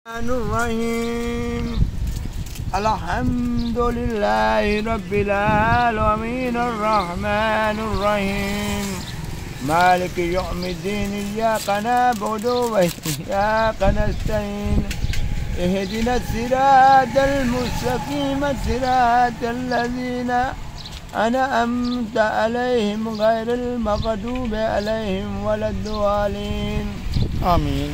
Bismillahirrahmanirrahim. Alhamdulillahi Rabbil Alamin Ar-Rahmanir-Rahim Maliki Yawmiddin Iyyaka na'budu wa iyyaka nasta'in Ihdina as-siratal mustaqim siratal ladzina an'amta 'alaihim ghairil maghdubi 'alaihim waladdallin. Amin.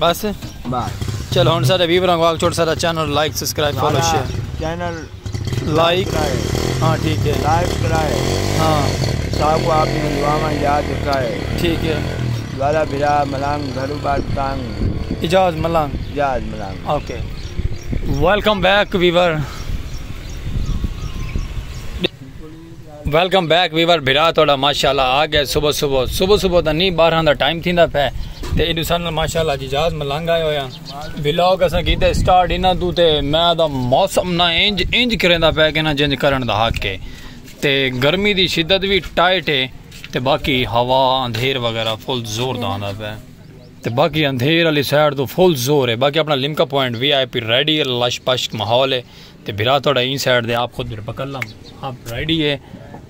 बस चलो हम सारे viewer को छोटा सारा channel like subscribe follow share channel like हाँ ठीक है लाइक कराए हाँ साहब को आपकी दुआ में याद रखाए ठीक है द्वारा बिरा मलांग घरू बात तांग इजाज मलांग ओके वेलकम बैक वीवर बिरा थोड़ा माशाल्लाह आ गया सुबह तो नहीं 12 का टाइम थी पे ते इदू सन माशाल्लाह जी जहाज मलंग आए होया व्लॉग असा कीते स्टार्ट इना तू ते मैं दा मौसम ना इंज करेंदा पे कि ना जिंज करन दा हक है ते गर्मी दी शिद्दत भी टाइट है ते बाकी हवा अंधेर वगैरह फुल जोर दा आंदा पे ते बाकी अंधेर वाली साइड तो फुल जोर है बाकी अपना लिमका पॉइंट VIP रेडी है लश पश माहौल है ते बिरा थोड़ा इन साइड दे आप खुद पकड़ लम आप रेडी है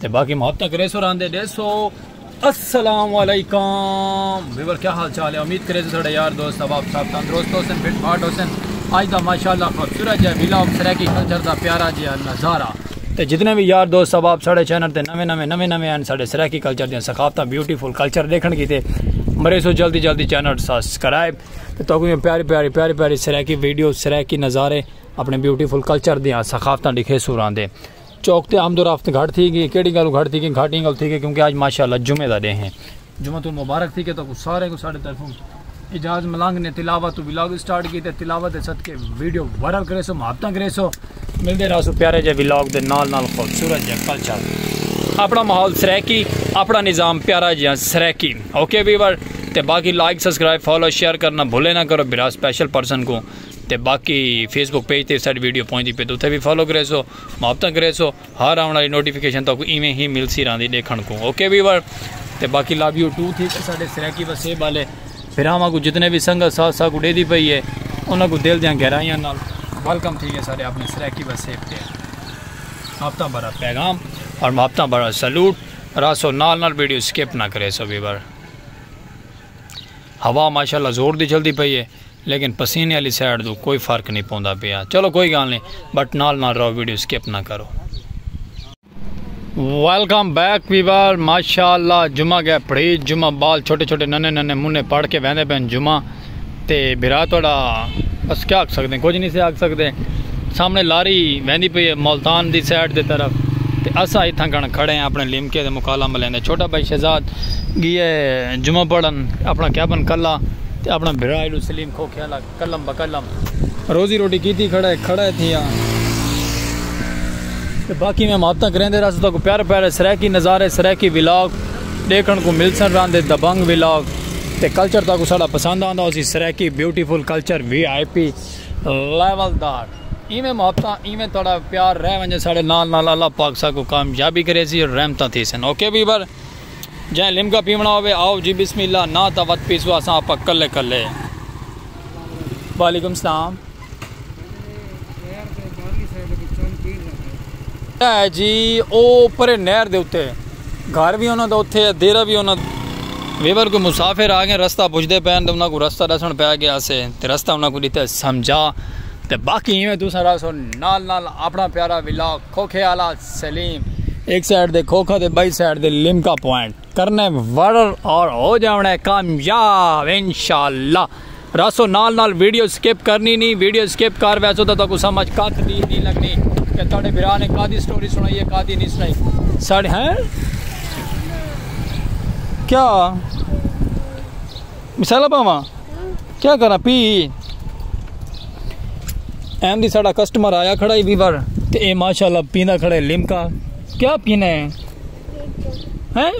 ते बाकी मोहब्बत करे सो रांदे डेसो अस्सलाम वालेकुम वीवर क्या हाल चाल है उम्मीद करे थोड़े यार दोस्त अब आप सब तंदुरुस्त हो सन फिट फाट हो सन आज दा माशाल्लाह खूबसूरत है व्लॉग सराकी कल्चर दा प्यारा जी नज़ारा ते जितने भी यार दोस्त अब आप साढ़े चैनल ते नवे हैं साढ़े सराकी कल्चर दी सकाफत ब्यूटीफुल कल्चर देखण की ते मरे सो जल्दी चैनल सब्सक्राइब तो प्यारी सराकी वीडियो सराकी नज़ारे अपने ब्यूटीफुल कल्चर दी सकाफत दिखे सुरांदे चौक ते आमदोरफ्त घट थी गई केड़ी गल घट थी गई घाटी गल थी गई क्योंकि आज माशाल्लाह जुमे का डे हैं जुम्मतुल मुबारक थी के तो सारे को साढ़े तरफों इजाज मलांग ने तिलावत व्लॉग स्टार्ट की तिलावत सदके वीडियो वायरल करे सो मुहब्बत करे सो मिलते रहो सो प्यारे जे व्लॉग दे नाल खूबसूरत जे कल्चर अपना माहौल सराकी अपना निज़ाम प्यारा जी सराकी ओके वीवर ते बाकी लाइक सब्सक्राइब फॉलो शेयर करना भूले ना करो बिरा स्पेशल पर्सन को ते बाकी फेसबुक पेज ते सारी वीडियो पहुंची पे तो उसे भी फॉलो करे सो मुहब्बत करे सो हर आने वाली नोटिफिकेशन तो इवें ही मिल सी रही देखने को ओके वीवर ते बाकी लव यू टू थी साढ़े सराकी वसेब वाले फिरावा को जितने भी संगत साथ उड़े दी पई है उन्होंने दिल दियाँ गहराइयां नाल वेलकम थी है सारे अपने सराकी वसेब पे मुहब्बत बड़ा पैगाम और मुहब्बत बड़ा सलूट रासो नाल वीडियो स्किप ना करे सो वीवर हवा माशाल्लाह जोर दी चलती पई है लेकिन पसीने वाली साइड तो कोई फर्क नहीं पौंदा पिया चलो कोई गल नहीं बट नाल रहो वीडियो स्किप ना करो वेलकम बैक वीवर माशाल्लाह जुमा गया पढ़ी जुमा बाल छोटे नन्हे मुन्ने पढ़ के वहदे पे जुमा ते बिरा थोड़ा बस क्या आख सकते कुछ नहीं से आख सकते सामने लारी वहदी पई है मुल्तान की साइड की तरफ ते असा इतना गण खड़े हैं अपने लिमके के मुकालम लेंदे छोटा भाई शहजाद गए जुमा पढ़न अपना कैबन कला ते अपना बिरा सलीम खोख्याला कलम बकलम रोजी रोटी की खड़े थी ते बाकी मैं मुहब्बत करेंदे रस तो प्यारे सराकी नज़ारे सराकी व्लॉग देखने को मिल सन रहे दबंग व्लॉग ते कल्चर तक साड़ा पसंद आता उसी सराकी ब्यूटीफुल कल्चर VIP लेवलदार इवें मुहब्बत इवें थोड़ा प्यार रह वजे साढ़े नाल अल्लाह पाक सा को कामयाबी करे सी और रहमत थी सन ओके वीवर जै लिमका पीवना हो आओ जी बिस्मिल्लाह ना तो वत पीसो असा आप कले वालेकुम सलाम जी ओ परे नहर दे उत्ते घर भी उन्होंने उत्थे देरा भी उन्होंने वीवर को मुसाफिर आ गए रस्ता पुछते पैन तो उन्होंने रस्ता दसन पै गया से रस्ता उन्होंने दिता समझा ते बाकी इवें तुसा रसो नाल अपना प्यारा व्लॉग खोखे आला सलीम एक साइड दे खोखा दे बाई साइड दे लिमका पॉइंट करने वायरल और हो जाना कामयाब इंशाल्लाह रसो नाल वीडियो स्किप करनी नहीं वीडियो स्किप कर वैसो तो समझ कख नहीं लगनी कि थोड़े बिरा ने कादी स्टोरी सुनाई है कादी नहीं सुनाई साढ़े हैं क्या मिसाला पावा क्या करा पी एम दी साड़ा कस्टमर आया खड़ा ही वीवर ते ए माशाल्लाह पीना खड़ा है लिमका। क्या पीना है हैं?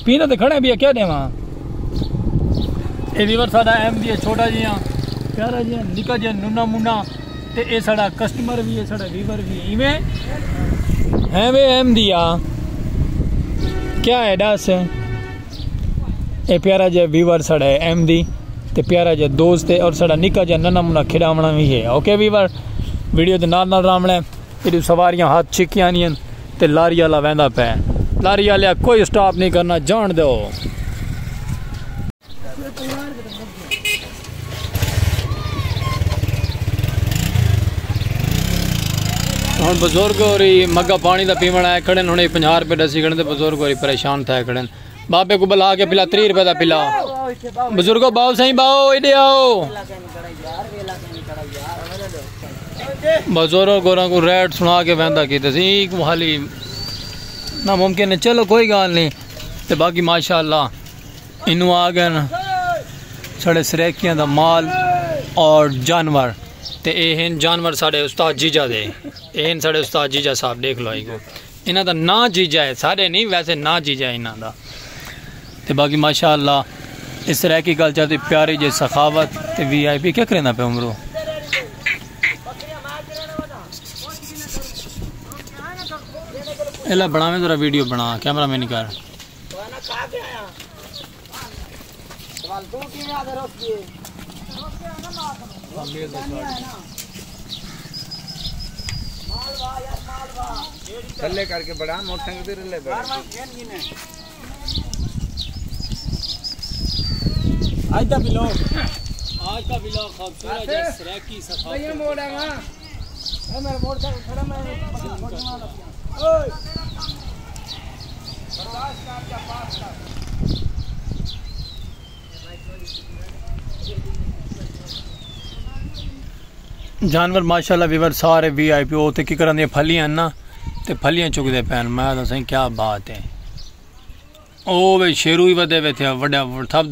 पीना तो खड़ा है भैया, क्या देवा? ए वीवर साड़ा एम दी छोटा जिहा प्यारा जिहा निका जिहा नुना मुना ते ए साड़ा कस्टमर भी है, साड़ा वीवर भी है। इवें है वे एम दिया क्या है दस? ए प्यारा जिहा वीवर साड़ा है एम दी ते प्यारा जिहा दोस्त है और साड़ा निका जिहा नन्ना मुन्ना खिडावना भी है। ओके वीवर, वीडियो दे नाल नाल रामना है। सवारियां हाथ छिकियां नहीं ते लारी वाला वहदा पे, लारी वाले कोई स्टॉप नहीं करना, जान दो। हम बुजुर्ग हो रही मग्गा पानी का पीवण आए खड़े, हूँ 50 रुपये दसी खड़े, बुजुर्ग हो रही परेशान थे खड़े। बाबे को बुला के पिला 30 रुपये का पिला। बुजुर्गो बाओ सही बाओ, इधे आओ। बुजुर्ग गोरा को रेट सुना के वहदा की हाली ना मुमकिन है। चलो कोई गल नहीं। तो बाकी माशाअल्लाह इनू आ गए साढ़े सरेकियां दा माल और जानवर। तो ये जानवर साढ़े उस्ताद जीजा दे, ये साढ़े उस्ताद जीजा साहब देख लो को, इन्हों का ना जीजा है, सारे नहीं वैसे ना जीजा है इन्हों का। तो बाकी माशाअल्लाह इस तरह की कल्चर की प्यारी जी सखावत तो VIP क्या करना पे उमरो। एला बनावे जरा वीडियो बना, कैमरा में निकाल। थल्ले करके बड़ा मोटरसाइकिल ले आज का ब्लॉग खूबसूरत है सरेकी सफाई ये मोड़ है हां ए मेरा मोटरसाइकिल खड़ा मैं ओए बर्दाश्त कर क्या पास कर। जानवर माशाल्लाह वीवर सारे VIP होते की करन दी फलियां ना ते फलियां चुकदे पैन। मैं तो सही क्या बात है। ओ वे शेरू ही वधे वे थे वड्डा सब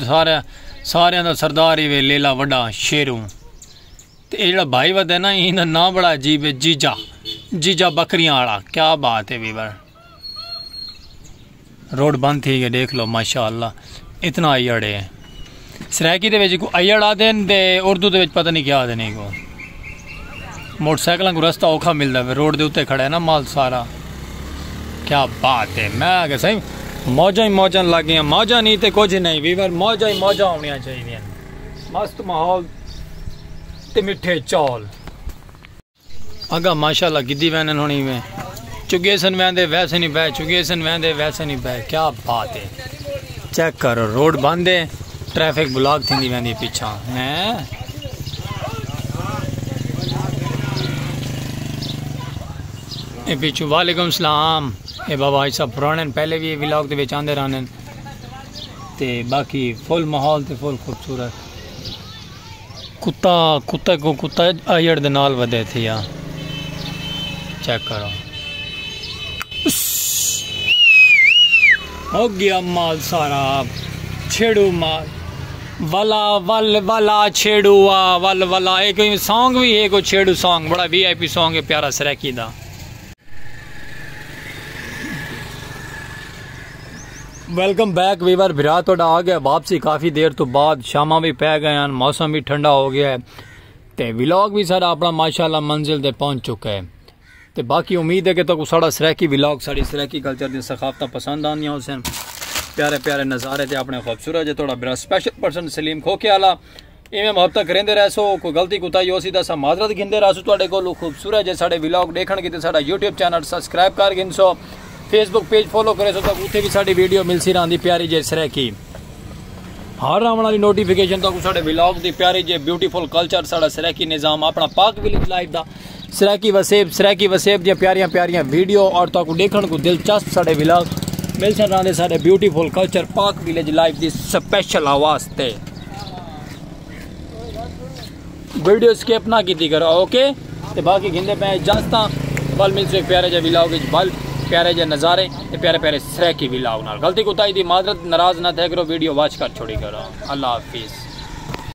सारे दा सरदार ही वे लेला वड्डा शेरू। ते ए जेड़ा भाई वधे ना इहदा नाम बड़ा अजीब है, जीजा बकरियां वाला। क्या बात है वीवर। रोड बंद थी गई देख लो माशाअल्लाह इतना अयड़ है। सरायकी दे विच अयड़ आते ते उर्दू दे विच पता नहीं क्या आते नहीं को। मोटरसाइकिलों को रास्ता औखा मिलता है, रोड के उत्ते खड़ा है ना माल सारा। क्या बात है। मैं आगे सही मौजा ही मौजा लग गई, मौजा नहीं तो कुछ नहीं वीवर, मौजा ही मौजा होनी चाहिए। मस्त माहौल ते मिठे चौल अगा माशाल्लाह गिद्दी वैन होनी में चुगे सन वहदे वैसे नहीं बह, चुगे सन वहदे वैसे नहीं बह। क्या बात है। चेक करो रोड बंद है, ट्रैफिक ब्लॉक थी वहदी पीछा है। पिछू वालेकुम सलाम। ये बाबा सब पुराने पहले भी व्लॉग के विच आंदे रहने ते बाकी फुल माहौल ते फुल खूबसूरत। कुत्ता अयड़ दे नाल वधे थे यार। चेक करो हो गया माल सारा छेड़ू माल वाला वल वाला छेड़ुआ वल वाला। एक सॉन्ग भी है, कोई छेड़ू सॉन्ग बड़ा VIP सॉन्ग है प्यारा सरायकी दा। वेलकम बैक वीवर भरा थोड़ा आ गया वापसी काफ़ी देर तो बाद। शामा भी पै गए हैं, मौसम भी ठंडा हो गया है तो व्लॉग भी सारा अपना माशाल्लाह मंजिल ते पहुंच चुका है। तो बाकी उम्मीद है कि तो साड़ा सरायकी व्लॉग साड़ी सरायकी कल्चर दी सखाफत पसंद आनी उसन प्यारे प्यारे नज़ारे थे अपने खूबसूरत है। थोड़ा बड़ा स्पेशल पर्सन सलीम खोके आला इवें मुहब्बत करेंदे रह सो, कोई गलती कुताही हो सी तो असा माजरत गिनते रह सो। तुहाडे कोल खूबसूरत है साढ़े व्लॉग देखण की साड़ा यूट्यूब चैनल सबसक्राइब कर गिन सो, फेसबुक पेज फॉलो करे सो तो उत्थे भी साड़ी वीडियो मिल सी रही प्यारी जे सरायकी हर आने वाली नोटिफिकेशन तो साढ़े व्लॉग की प्यारी जे ब्यूटीफुल कल्चर साड़ा सरायकी निज़ाम अपना पाक विलेज लाइफ का सरायकी वसेब दी प्यारियां प्यारियां वीडियो और तो देखने को दिलचस्प साढ़े व्लॉग मिल सकते साढ़े ब्यूटीफुल कल्चर पाक विलेज लाइफ की स्पेशल आवाज़ ते वीडियो स्किप ना की करो। ओके तो बाकी गिंदे पे इजाजत बल मिल से प्यारे जे व्लॉग बल प्यारे जे नज़ारे प्यारे प्यारे सरायकी व्लॉग नाल गलती कुताही दी माजरत नाराज ना थे करो, वीडियो वॉच कर छोड़ी करो। अल्लाह हाफिज़।